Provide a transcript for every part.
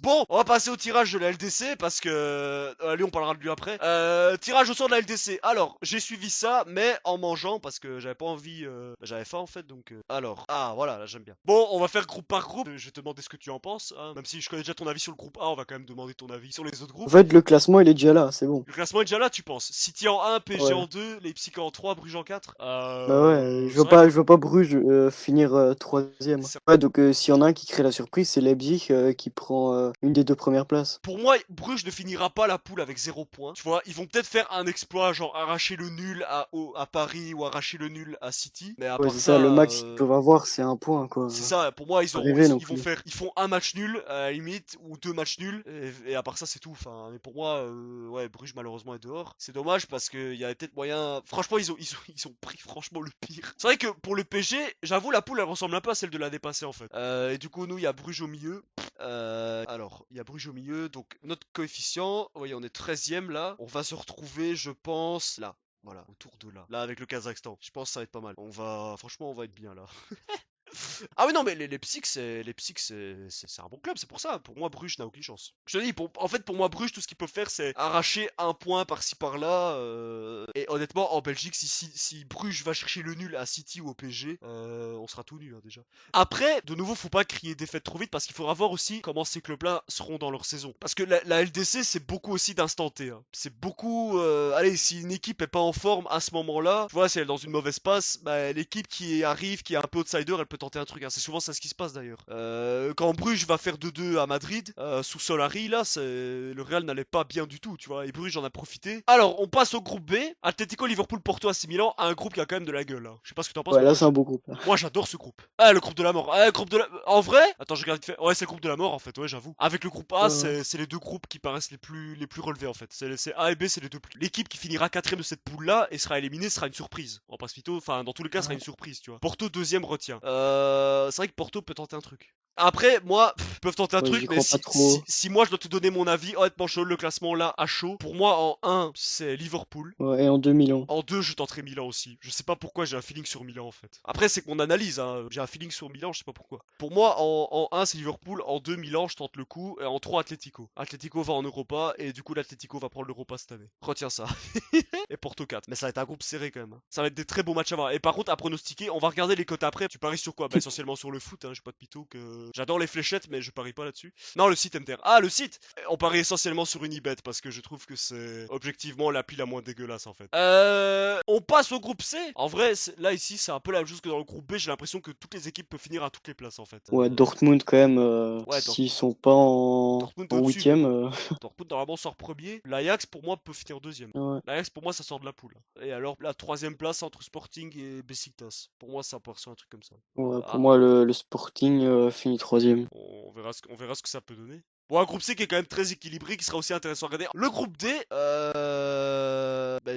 Bon, on va passer au tirage de la LDC parce que... allez, on parlera de lui après. Tirage au sort de la LDC. Alors, j'ai suivi ça, mais en mangeant parce que j'avais pas envie... j'avais faim en fait, donc... Alors, ah voilà, là j'aime bien. Bon, on va faire groupe par groupe. Je vais te demander ce que tu en penses. Hein. Même si je connais déjà ton avis sur le groupe A, on va quand même demander ton avis sur les autres En groupes. fait, le classement, il est déjà là, c'est bon. Le classement est déjà là, tu penses? City en 1, PSG Ouais. en 2, Leipzig en 3, Bruges en 4. Bah ouais, C'est vrai que... je vois pas Bruges finir troisième. Ouais, donc s'il y en a un qui crée la surprise, c'est Leipzig qui prend une des deux premières places. Pour moi, Bruges ne finira pas la poule avec 0 points. Tu vois, ils vont peut-être faire un exploit, genre arracher le nul à Paris ou arracher le nul à City. Mais à Ouais, part c'est ça, le ça, max qu'ils peuvent avoir, c'est un point, c'est quoi. ça. Pour moi, Pas rêver non plus. ils font un match nul à la limite ou deux matchs nuls. Et à part ça, c'est tout. Enfin, mais pour moi, ouais, Bruges malheureusement est dehors. C'est dommage parce qu'il y avait peut-être moyen. Franchement, ils ont pris franchement le pire. C'est vrai que pour le PSG, j'avoue, la poule elle ressemble un peu à celle de l'année passée en fait. Et du coup, nous, il y a Bruges au milieu. Alors, il y a Bruges au milieu, donc notre coefficient, oui, on est 13e là. On va se retrouver, je pense, là. Voilà, autour de là. Là, avec le Kazakhstan. Je pense que ça va être pas mal. Franchement, on va être bien là. Ah oui non mais les Psych c'est un bon club, c'est pour ça. Pour moi Bruges n'a aucune chance. Je te dis en fait pour moi Bruges tout ce qu'ils peuvent faire c'est arracher un point par-ci par-là et honnêtement en Belgique si Bruges va chercher le nul à City ou au PSG on sera tout nul hein, déjà. Après de nouveau faut pas crier défaite trop vite parce qu'il faudra voir aussi comment ces clubs-là seront dans leur saison. Parce que la LDC c'est beaucoup aussi d'instant T. Hein. C'est beaucoup allez si une équipe est pas en forme à ce moment-là, tu vois si elle est dans une mauvaise passe, bah, l'équipe qui arrive qui est un peu outsider elle peut tenter un truc. Hein. C'est souvent ça ce qui se passe d'ailleurs. Quand Bruges va faire 2-2 à Madrid, sous Solari, là, le Real n'allait pas bien du tout, tu vois. Et Bruges en a profité. Alors, on passe au groupe B. Atlético, Liverpool, Porto, AC Milan, un groupe qui a quand même de la gueule. Hein. Je sais pas ce que t'en penses, Ouais, mais là, c'est un beau groupe, là. moi j'adore ce groupe. Ah, le groupe de la mort. Ah, le groupe de la... En vrai attends, je regarde vite fait. Ouais, c'est le groupe de la mort en fait, ouais, j'avoue. Avec le groupe A, Ouais, ouais. c'est les deux groupes qui paraissent les plus relevés en fait. C'est A et B, c'est les deux plus. L'équipe qui finira quatrième de cette poule là et sera éliminée sera une surprise. On passe vite, enfin, dans tous les cas, sera une surprise, tu vois. Porto, deuxième, retient. C'est vrai que Porto peut tenter un truc. Après, moi, ils peuvent tenter un Ouais, truc, j'y mais crois pas trop. si moi je dois te donner mon avis, honnêtement, chaud, le classement là, à chaud, pour moi, en un c'est Liverpool. Ouais, et en 2000 ans. En 2 je tenterai Milan aussi. Je sais pas pourquoi j'ai un feeling sur Milan en fait. Après, c'est que mon analyse, hein. J'ai un feeling sur Milan, je sais pas pourquoi. Pour moi, en 1, c'est Liverpool. En 2, Milan, je tente le coup. Et en 3, Atletico. Atletico va en Europa. Et du coup, l'Atletico va prendre l'Europa cette année. Retiens ça. Et Porto 4. Mais ça va être un groupe serré quand même. Hein. Ça va être des très beaux matchs à voir. Et par contre, à pronostiquer, on va regarder les cotes après. Tu paries sur quoi? Bah, essentiellement sur le foot. Hein. J'ai pas de pito que. J'adore les fléchettes, mais je parie pas là-dessus. Non, le site MTR. Ah, le site! On parie essentiellement sur Unibet parce que je trouve que c'est objectivement l'appli la moins dégueulasse en fait. On passe au groupe C. En vrai, là ici, c'est un peu la même chose que dans le groupe B. J'ai l'impression que toutes les équipes peuvent finir à toutes les places en fait. Ouais, Dortmund, quand même, Ouais, s'ils sont pas Dortmund est en au-dessus, mais huitième, bon. Dortmund normalement sort premier. L'Ajax pour moi peut finir deuxième. ouais. L'Ajax pour moi ça sort de la poule. Et alors la troisième place entre Sporting et Besiktas. Pour moi ça part sur un truc comme ça. Ouais, pour Ah, moi, le Sporting finit troisième. on verra ce que ça peut donner. Bon, un groupe C qui est quand même très équilibré, qui sera aussi intéressant à regarder. Le groupe D,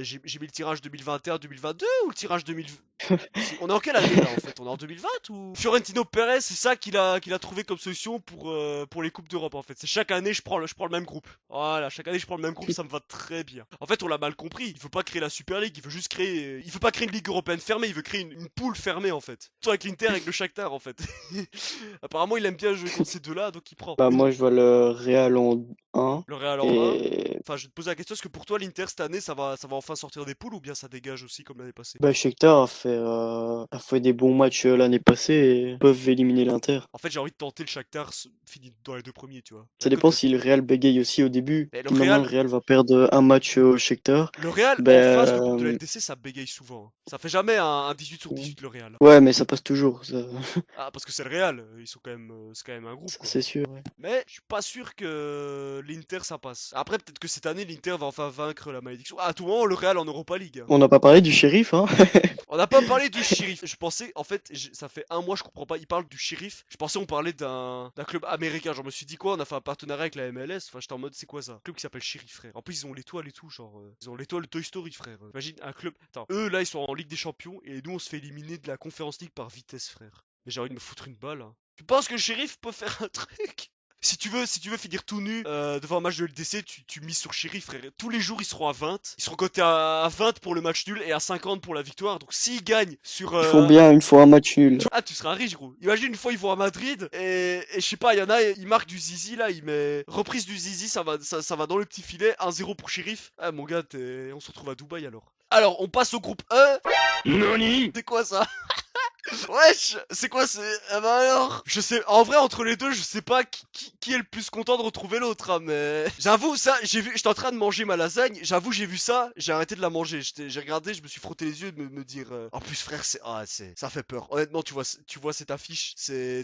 j'ai mis le tirage 2021-2022 ou le tirage 2000... On est en quelle année là en fait? On est en 2020 ou Fiorentino Perez, c'est ça qu'il a trouvé comme solution pour les coupes d'Europe en fait. C'est chaque année je prends le même groupe. Voilà, chaque année je prends le même groupe, ça me va très bien. En fait, on l'a mal compris. Il veut pas créer la Super League, il veut juste créer il veut pas créer une ligue européenne fermée, il veut créer une poule fermée en fait. Soit avec l'Inter avec le Shakhtar en fait. Apparemment, il aime bien jouer contre ces deux-là, donc il prend. Bah, Une... moi, je vois le Real en un. Le Real en 1. Et Enfin, je vais te poser la question, est-ce que pour toi l'Inter cette année ça va enfin sortir des poules ou bien ça dégage aussi comme l'année passée? bah, Shakhtar a fait des bons matchs l'année passée et peuvent éliminer l'Inter. En fait, j'ai envie de tenter le Shakhtar fini dans les deux premiers, tu vois. La Ça dépend cote. si le Real bégaye aussi au début. Mais Si maintenant le Real, Real va perdre un match au Shakhtar, le Real en face, le groupe de la ben LDC, ça bégaye souvent. Hein. Ça fait jamais un 18 sur 18 le Real. ouais, mais ça passe toujours, ça, Ah, parce que c'est le Real, ils sont quand même, c'est quand même un groupe ça, quoi. c'est sûr. Ouais. Mais je suis pas sûr que l'Inter ça passe. Après, peut-être que cette année l'Inter va enfin vaincre la malédiction. Ah, à tout moment, le Real en Europa League. Hein. On n'a pas parlé du shérif, hein. On n'a pas parlé du shérif. Je pensais, en fait, ça fait un mois, je comprends pas. Il parle du shérif. Je pensais on parlait d'un club américain. Genre, je me suis dit quoi? On a fait un partenariat avec la MLS. Enfin, j'étais en mode, c'est quoi ça? Un club qui s'appelle Shérif, frère. En plus, ils ont l'étoile et tout. Genre, ils ont l'étoile Toy Story, frère. Imagine un club. Attends, eux là, ils sont en Ligue des Champions et nous, on se fait éliminer de la Conference League par vitesse, frère. Mais j'ai envie de me foutre une balle. Hein. Tu penses que le shérif peut faire un truc? Si tu veux finir tout nu devant un match de LDC, tu mises sur Sheriff, frère. Tous les jours, ils seront à 20. Ils seront cotés à 20 pour le match nul et à 50 pour la victoire. Donc s'ils gagnent sur... Il faut bien une fois un match nul. Ah, tu seras riche, gros. Imagine une fois, ils vont à Madrid et je sais pas, il y en a, ils marquent du zizi là, il met reprise du zizi, ça va dans le petit filet, 1-0 pour Sheriff. Ah, mon gars, on se retrouve à Dubaï alors. Alors, on passe au groupe E. Nani? C'est quoi ça? Wesh, c'est quoi ah bah alors, je sais, en vrai entre les deux, je sais pas qui est le plus content de retrouver l'autre, hein, mais j'avoue ça, j'étais en train de manger ma lasagne, j'avoue j'ai vu ça, j'ai arrêté de la manger, j'ai regardé, je me suis frotté les yeux de me dire, en plus frère ça fait peur. Honnêtement tu vois cette affiche,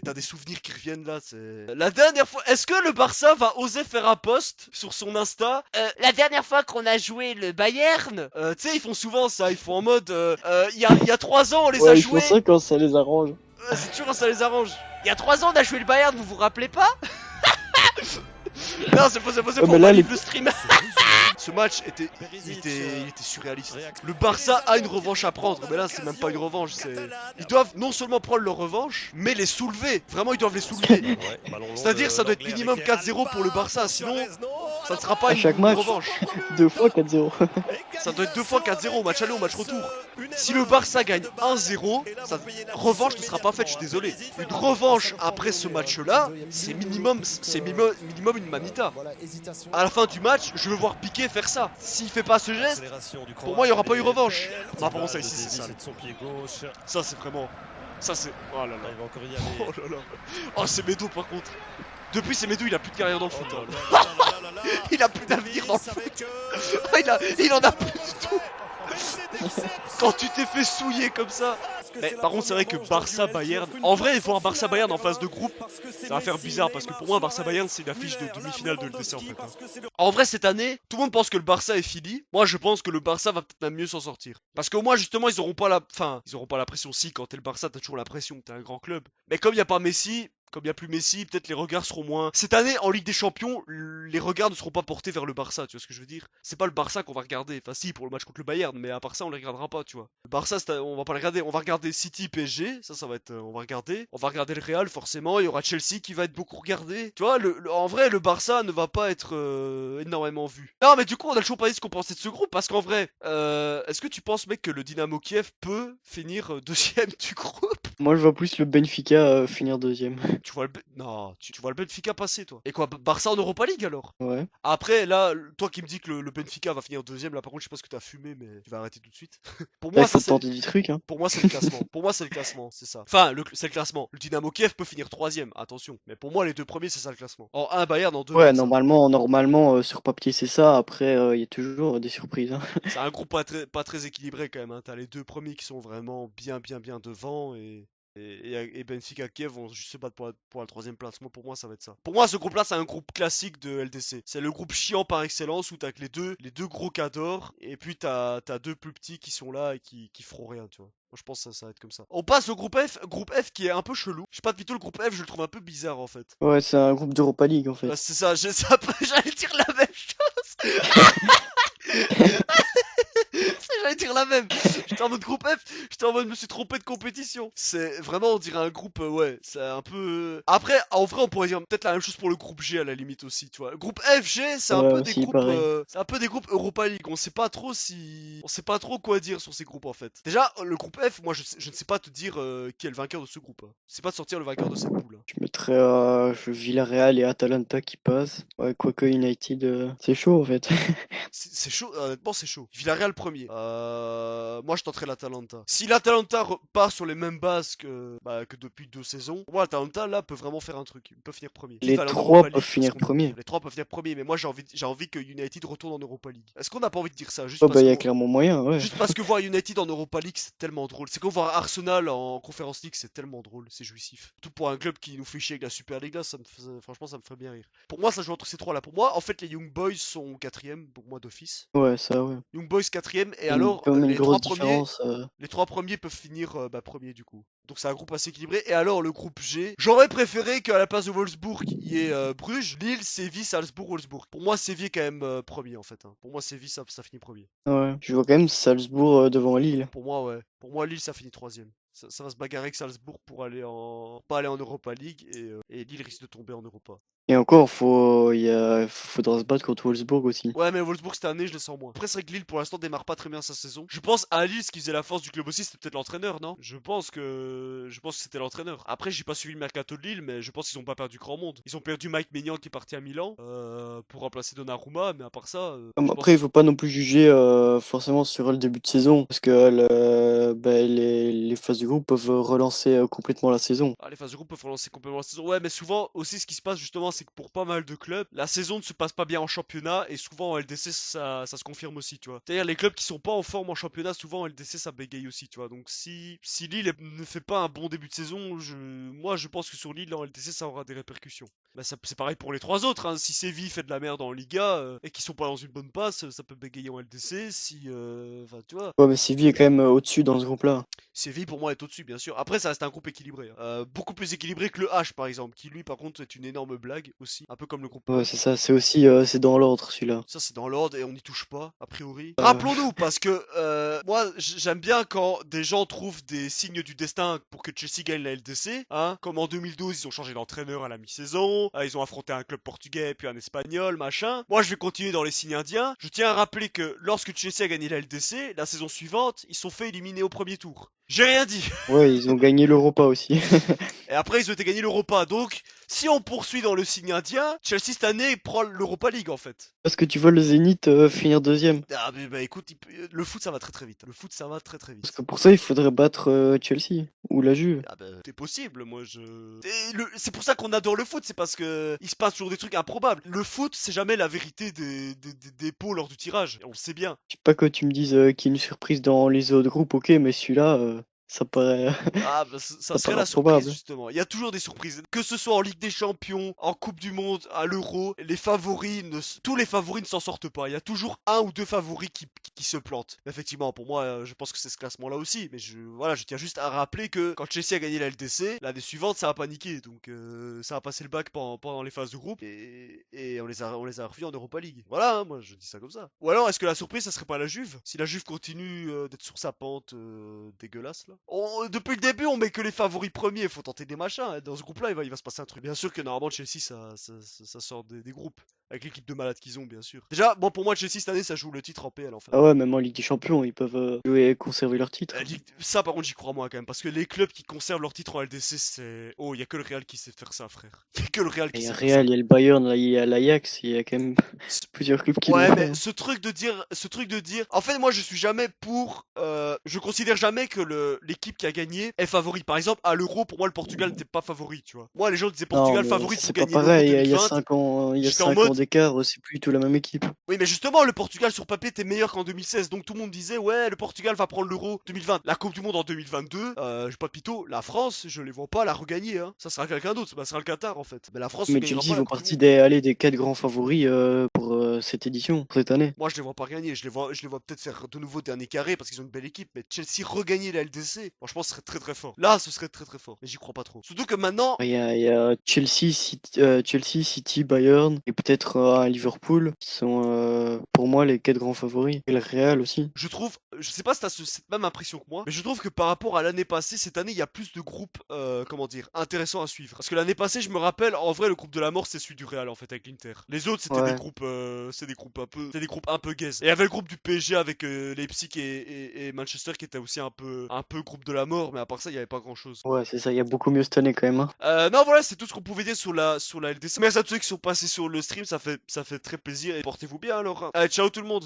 t'as des souvenirs qui reviennent là, c'est la dernière fois. Est-ce que le Barça va oser faire un post sur son Insta? La dernière fois qu'on a joué le Bayern, tu sais ils font souvent ça, ils font en mode, il y a 3 ans on les a Ouais, ils font joués. ça quand ça les arrange. C'est toujours quand ça les arrange. Il y a 3 ans on a joué le Bayern, vous vous rappelez pas? Non, c'est pas Ouais, pour mais là, les- le stream. Ce match il était surréaliste. Le Barça a une revanche à prendre, mais là c'est même pas une revanche. Ils doivent non seulement prendre leur revanche, mais les soulever. Vraiment, ils doivent les soulever. C'est-à-dire, ça doit être minimum 4-0 pour le Barça, sinon ça ne sera pas À chaque une match. revanche. 2 fois 4-0. Ça doit être 2 fois 4-0 au match aller, au match retour. Si le Barça gagne 1-0, revanche ne sera pas faite, je suis désolé. Une revanche après ce match-là, c'est minimum une manita. À la fin du match, je veux voir Piqué faire ça. S'il fait pas ce geste, pour moi il y aura pas eu revanche. Non, par contre ça ici c'est sale. Ça c'est vraiment... Ça c'est... Oh là là. Oh là là. Oh c'est Medo par contre. Depuis c'est Medo, il a plus de carrière dans le foot. Hein. Il a plus d'avenir dans le foot. Il en a plus du tout. Quand tu t'es fait souiller comme ça. Mais par contre c'est vrai que Barça-Bayern, en vrai voir Barça-Bayern en phase de groupe, ça va faire bizarre parce que pour moi Barça-Bayern c'est une affiche de demi-finale de LDC en fait. Hein. En vrai cette année, tout le monde pense que le Barça est fini. Moi je pense que le Barça va peut-être même mieux s'en sortir. Parce qu'au moins justement ils auront pas la... Enfin, ils auront pas la pression. Si, quand t'es le Barça t'as toujours la pression, t'es un grand club. Mais comme il y a pas Messi... Comme il n'y a plus Messi, peut-être les regards seront moins... Cette année, en Ligue des Champions, les regards ne seront pas portés vers le Barça, tu vois ce que je veux dire? C'est pas le Barça qu'on va regarder, enfin si, pour le match contre le Bayern, mais à part ça, on les regardera pas, tu vois. Le Barça, on va pas les regarder, on va regarder City, PSG, ça va être... on va regarder. On va regarder le Real, forcément, il y aura Chelsea qui va être beaucoup regardé. Tu vois, en vrai, le Barça ne va pas être énormément vu. Non, mais du coup, on a toujours pas dit ce qu'on pensait de ce groupe, parce qu'en vrai, est-ce que tu penses, mec, que le Dynamo Kiev peut finir deuxième du groupe? Moi, je vois plus le Benfica finir deuxième. Tu vois non, tu vois le Benfica passer, toi. Et quoi, Barça en Europa League alors? Ouais. Après, là, toi qui me dis que le Benfica va finir deuxième, là par contre, je sais pas ce que t'as fumé, mais tu vas arrêter tout de suite. Pour Là, moi, il faut ça c'est. tenter du truc, hein. Pour moi, c'est le classement. Pour moi, c'est le classement, c'est ça. Enfin, c'est le classement. Le Dynamo Kiev peut finir troisième, attention. Mais pour moi, les deux premiers, c'est ça le classement. En 1 Bayern, en 2 Ouais, Barça. normalement, sur papier, c'est ça. Après, il y a toujours des surprises, hein. C'est un groupe pas très équilibré quand même. Hein. T'as les deux premiers qui sont vraiment bien devant et Benfica Kiev vont juste se battre pour la troisième place. Pour moi, ça va être ça. Pour moi, ce groupe-là, c'est un groupe classique de LDC. C'est le groupe chiant par excellence où t'as que les deux gros cadors et puis t'as deux plus petits qui sont là et qui feront rien, tu vois. Moi, je pense que ça va être comme ça. On passe au groupe F qui est un peu chelou. Je sais pas, Vito, le groupe F, je le trouve un peu bizarre en fait. Ouais, c'est un groupe d'Europa League, en fait. Bah, c'est ça, j'allais dire la même chose. J'allais dire la même. J'étais en mode groupe F, j'étais en mode je me suis trompé de compétition. C'est vraiment, on dirait un groupe, ouais, c'est un peu. Après, en vrai, on pourrait dire peut-être la même chose pour le groupe G à la limite aussi, tu vois. Le groupe F, G, c'est un Ouais, peu des aussi, groupes, pareil. c'est un peu des groupes Europa League. On sait pas trop quoi dire sur ces groupes en fait. Déjà, le groupe F, moi, je ne sais pas te dire qui est le vainqueur de ce groupe. Hein. Je sais pas de sortir le vainqueur de cette poule. Hein. Je mettrais Villarreal et Atalanta qui passent. Ouais, quoique United, c'est chaud, en fait. C'est chaud, honnêtement c'est chaud. Villarreal premier. Moi je tenterai l'Atalanta. Si l'Atalanta part sur les mêmes bases que depuis 2 saisons, pour moi l'Atalanta là peut vraiment faire un truc. Il peut finir premier. Les Quitte à aller en trois Europa peuvent League, finir premier. Les trois peuvent finir premier, mais moi j'ai envie que United retourne en Europa League. Est-ce qu'on n'a pas envie de dire ça juste Oh, parce bah, il y a que clairement moyen, ouais. juste parce que voir United en Europa League c'est tellement drôle. C'est comme voir Arsenal en Conference League, c'est tellement drôle, c'est jouissif. Tout pour un club qui nous fait chier avec la Super League là, franchement ça me ferait bien rire. Pour moi ça joue entre ces trois là. Pour moi en fait les Young Boys sont quatrième, pour moi d'office. Ouais, ça, ouais. Young Boys quatrième et Une- alors Comme une grosse différence. les trois premiers peuvent finir premier du coup. Donc c'est un groupe assez équilibré. Et alors le groupe G, j'aurais préféré qu'à la place de Wolfsburg il y ait Bruges, Lille, Séville, Salzbourg, Wolfsburg. Pour moi Séville est quand même premier en fait. Hein. Pour moi Séville ça finit premier. Ouais. Je vois quand même Salzbourg devant Lille. Pour moi ouais. Pour moi Lille ça finit troisième. Ça va se bagarrer avec Salzbourg pour aller pas aller en Europa League et Lille risque de tomber en Europa. Et encore, faudra se battre contre Wolfsburg aussi. Ouais, mais Wolfsburg cette année, je les sens moins. Après, c'est vrai que Lille pour l'instant démarre pas très bien sa saison. Je pense à Lille, ce qui faisait la force du club aussi, c'était peut-être l'entraîneur, non? Je pense que c'était l'entraîneur. Après, j'ai pas suivi le mercato de Lille, mais je pense qu'ils ont pas perdu grand monde. Ils ont perdu Mike Maignan qui est parti à Milan pour remplacer Donnarumma, mais à part ça, je Après, il pense. faut pas non plus juger forcément sur le début de saison, parce que les phases du groupe peuvent relancer complètement la saison. Ah, les phases de groupe peuvent relancer complètement la saison. Ouais, mais souvent aussi, ce qui se passe justement, c'est que pour pas mal de clubs, la saison ne se passe pas bien en championnat et souvent en LDC, ça se confirme aussi, tu vois. C'est-à-dire, les clubs qui sont pas en forme en championnat, souvent en LDC, ça bégaye aussi, tu vois. Donc, si Lille ne fait pas un bon début de saison, moi, je pense que sur Lille, en LDC, ça aura des répercussions. Bah, c'est pareil pour les trois autres, hein. Si Séville fait de la merde en Liga et qu'ils sont pas dans une bonne passe, ça peut bégayer en LDC. Enfin, tu vois. Ouais, mais Séville est quand même au-dessus dans ce groupe-là. Séville pour moi est au-dessus bien sûr. Après ça reste un groupe équilibré, hein. Beaucoup plus équilibré que le H par exemple, qui lui par contre est une énorme blague aussi, un peu comme le groupe Ouais, E. c'est ça, c'est aussi c'est dans l'ordre celui-là. Ça c'est dans l'ordre et on n'y touche pas, a priori. Euh, Rappelons-nous, parce que moi j'aime bien quand des gens trouvent des signes du destin pour que Chelsea gagne la LDC, hein. Comme en 2012 ils ont changé d'entraîneur à la mi-saison, ils ont affronté un club portugais puis un espagnol, machin. Moi je vais continuer dans les signes indiens. Je tiens à rappeler que lorsque Chelsea a gagné la LDC, la saison suivante, ils sont fait éliminer au premier tour. J'ai rien dit. ouais, ils ont gagné l'Europa aussi. Et après, ils ont été gagnés l'Europa. Donc, si on poursuit dans le signe indien, Chelsea cette année prend l'Europa League en fait. Parce que tu vois le Zénith finir deuxième. Ah, mais bah écoute, le foot ça va très très vite. Le foot ça va très très Parce vite. que pour ça, il faudrait battre Chelsea ou la Juve. Ah bah, c'est possible, moi je. C'est pour ça qu'on adore le foot, c'est parce que il se passe toujours des trucs improbables. Le foot, c'est jamais la vérité des pots lors du tirage. Et on le sait bien. Je sais pas que tu me dises qu'il y a une surprise dans les autres groupes, ok, mais celui-là, ça paraît, Ah, bah, ça ça serait paraît la surprise, improbable. justement. Il y a toujours des surprises. Que ce soit en Ligue des Champions, en Coupe du Monde, à l'Euro, tous les favoris ne s'en sortent pas. Il y a toujours un ou deux favoris qui se plantent. Effectivement, pour moi, je pense que c'est ce classement-là aussi. Mais voilà, je tiens juste à rappeler que quand Chelsea a gagné la LDC, l'année suivante, ça a paniqué. Donc, ça a passé le bac pendant les phases de groupe. Et on les a revus en Europa League. Voilà, hein, moi, je dis ça comme ça. Ou alors, est-ce que la surprise, ça serait pas la Juve? Si la Juve continue d'être sur sa pente dégueulasse, là. Depuis le début, on met que les favoris premiers. Faut tenter des machins, hein. Dans ce groupe-là, il va se passer un truc. Bien sûr que normalement, Chelsea, ça sort des groupes. Avec l'équipe de malades qu'ils ont, bien sûr. Déjà, bon, pour moi, Chelsea cette année, ça joue le titre en PL, enfin. Ah ouais, même en Ligue des Champions, ils peuvent jouer et conserver leur titre. Ça, par contre, j'y crois moins quand même. Parce que les clubs qui conservent leur titre en LDC, c'est. Oh, il y a que le Real qui sait faire ça, frère. Il y a que le Real Il qui y a sait faire ça. Real, il y a le Bayern, là, il y a l'Ajax, il y a quand même plusieurs clubs qui l'ont Ouais, fait, mais hein. ce truc de dire. En fait, moi, je suis jamais pour. Je considère jamais que l'équipe qui a gagné est favori. Par exemple, à l'Euro, pour moi, le Portugal n'était pas favori, tu vois. Moi, les gens disaient Non, Portugal mais favori pour c'est pas gagner l'Euro pareil. Il y a 2020. 5 ans, il y a J'étais en 5 ans mode. d'écart, c'est plus du tout la même équipe. Oui, mais justement, le Portugal sur papier était meilleur qu'en 2016. Donc tout le monde disait, ouais, le Portugal va prendre l'Euro 2020. La Coupe du Monde en 2022, j'ai pas de mytho. La France, je les vois pas la regagner, hein. Ça sera quelqu'un d'autre. Ça sera le Qatar, en fait. Mais la France ne Mais gagnera Chelsea pas la font Coupe du partie Monde. des 4 grands favoris pour cette édition, pour cette année. Moi, je les vois pas gagner. Je les vois peut-être faire de nouveau dernier carré parce qu'ils ont une belle équipe. Mais Chelsea regagner la LDC, franchement, ce serait très très fort. Là, ce serait très très fort. Mais j'y crois pas trop. Surtout que maintenant, Il y a Chelsea, City, Bayern et peut-être un Liverpool qui sont pour moi les 4 grands favoris. Et le Real aussi. je trouve, je sais pas si t'as cette même impression que moi, mais je trouve que par rapport à l'année passée, cette année, il y a plus de groupes, comment dire, intéressants à suivre. Parce que l'année passée, je me rappelle, en vrai, le groupe de la mort, c'est celui du Real, en fait, avec l'Inter. Les autres, c'était des Ouais. groupes, c'était des groupes un peu gaze. Et il y avait le groupe du PSG avec Leipzig et Manchester qui était aussi un peu groupe de la mort, mais à part ça, il y avait pas grand chose. Ouais, c'est ça. Il y a beaucoup mieux cette année quand même, hein. Non, voilà, c'est tout ce qu'on pouvait dire sur la LDC. Merci à tous ceux qui sont passés sur le stream, ça fait très plaisir et portez-vous bien alors, hein. Allez, ciao tout le monde.